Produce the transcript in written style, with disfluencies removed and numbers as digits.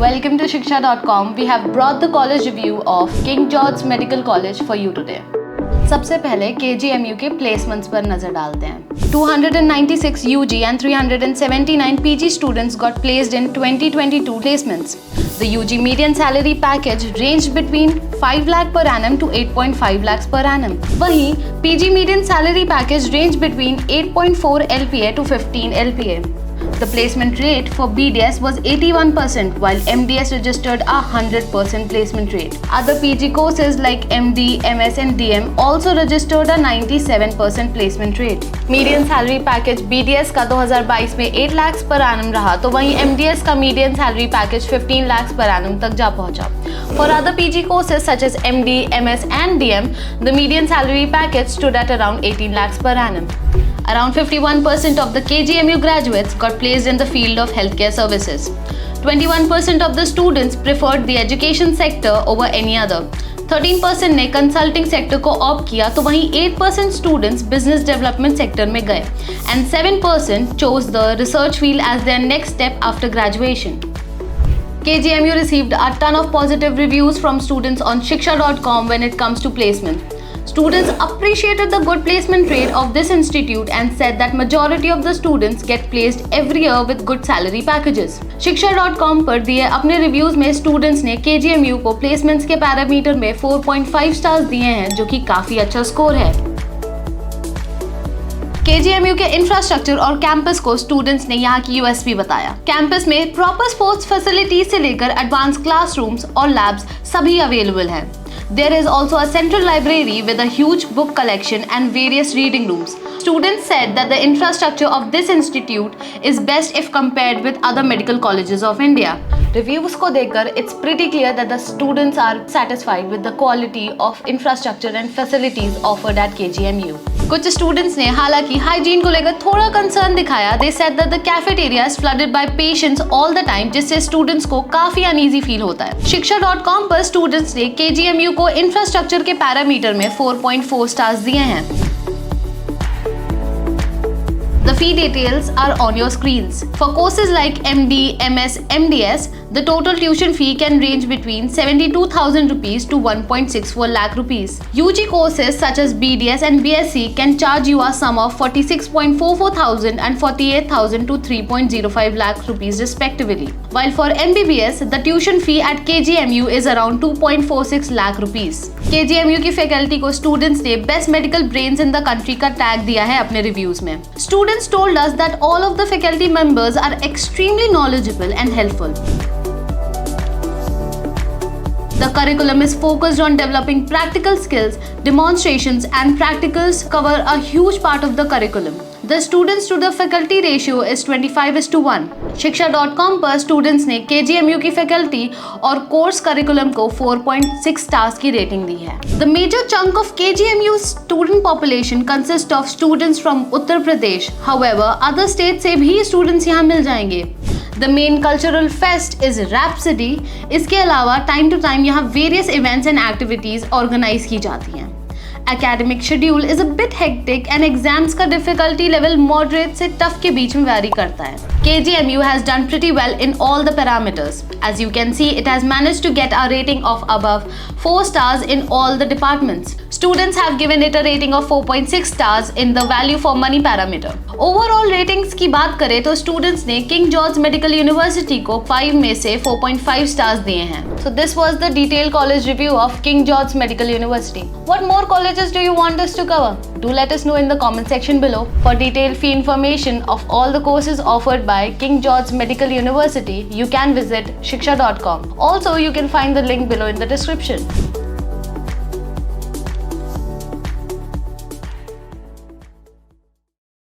Welcome to Shiksha.com. We have brought the college review of King George Medical College for you today. सबसे पहले KGMU के placements पर नजर डालते हैं। 296 UG and 379 PG students got placed in 2022 placements. The UG median salary package ranged between 5 lakh per annum to 8.5 lakhs per annum. वहीं PG median salary package ranged between 8.4 LPA to 15 LPA. The placement rate for BDS was 81%, while MDS registered a 100% placement rate. Other PG courses like MD, MS and DM also registered a 97% placement rate. Median salary package BDS का 2022 में 8 lakhs per annum रहा, तो वहीं MDS का median salary package 15 lakhs per annum तक जा पहुंचा. For other PG courses such as MD, MS and DM, the median salary package stood at around 18 lakhs per annum. Around 51% of the KGMU graduates got placed in the field of healthcare services. 21% of the students preferred the education sector over any other. 13% ने consulting sector को opt किया, तो वहीं 8% students business development sector में गए and 7% chose the research field as their next step after graduation. KGMU received a ton of positive reviews from students on Shiksha.com when it comes to placement. Students appreciated the good placement rate of this institute and said that majority of the students get placed every year with good salary packages. Shiksha.com पर दिए अपने reviews में students ने KGMU को placements के parameter में 4.5 stars दिए हैं, जो कि काफी अच्छा स्कोर है। KGMU के इंफ्रास्ट्रक्चर और कैंपस को स्टूडेंट्स ने यहाँ की यूएसपी बताया। कैंपस में प्रॉपर स्पोर्ट्स फैसिलिटीज से लेकर एडवांस क्लासरूम्स और लैब्स सभी अवेलेबल हैं। There is also a central library with a huge book collection and various reading rooms. Students said that the infrastructure of this institute is best if compared with other medical colleges of India. Reviews को देखकर it's pretty clear that the students are satisfied with the quality of infrastructure and facilities offered at KGMU. कुछ students ने हालांकि hygiene को लेकर थोड़ा concern दिखाया। They said that the cafeteria is flooded by patients all the time, जिससे students को काफी अनईजी फील होता है। Shiksha.com पर स्टूडेंट्स ने KGMU को इंफ्रास्ट्रक्चर के पैरामीटर में 4.4 स्टार्स दिए हैं। The fee details are on your screens. For courses like MD, MS, MDS, the total tuition fee can range between 72,000 rupees to 1.64 lakh rupees. UG courses such as BDS and BSc can charge you a sum of 46.44 thousand and 48,000 to 3.05 lakh rupees respectively. While for MBBS, the tuition fee at KGMU is around 2.46 lakh rupees. KGMU की faculty को students ने best medical brains in the country का tag दिया है अपने reviews में। Students told us that all of the faculty members are extremely knowledgeable and helpful. The curriculum is focused on developing practical skills, demonstrations and practicals cover a huge part of the curriculum. The students to the faculty ratio is 25:1. Shiksha.com पर students ने KGMU की faculty और course curriculum को 4.6 stars की rating दी है। The major chunk of KGMU student population consists of students from Uttar Pradesh. However, other states से भी students यहाँ मिल जाएंगे। The main cultural fest is Rhapsody. इसके अलावा टाइम टू टाइम यहाँ various events and activities organize की जाती हैं। Academic schedule is a bit hectic and exams का difficulty level moderate से tough के बीच में vary करता है। KGMU has done pretty well in all the parameters. As you can see, it has managed to get a rating of above 4 stars in all the departments. Students have given it a rating of 4.6 stars in the value for money parameter. Overall ratings की बात करें तो students ने King George Medical University को 5 में से 4.5 stars दिए हैं। So this was the detailed college review of King George Medical University. What more colleges do you want us to cover? Do let us know in the comment section below. For detailed fee information of all the courses offered by King George Medical University, you can visit Shiksha.com. Also, you can find the link below in the description.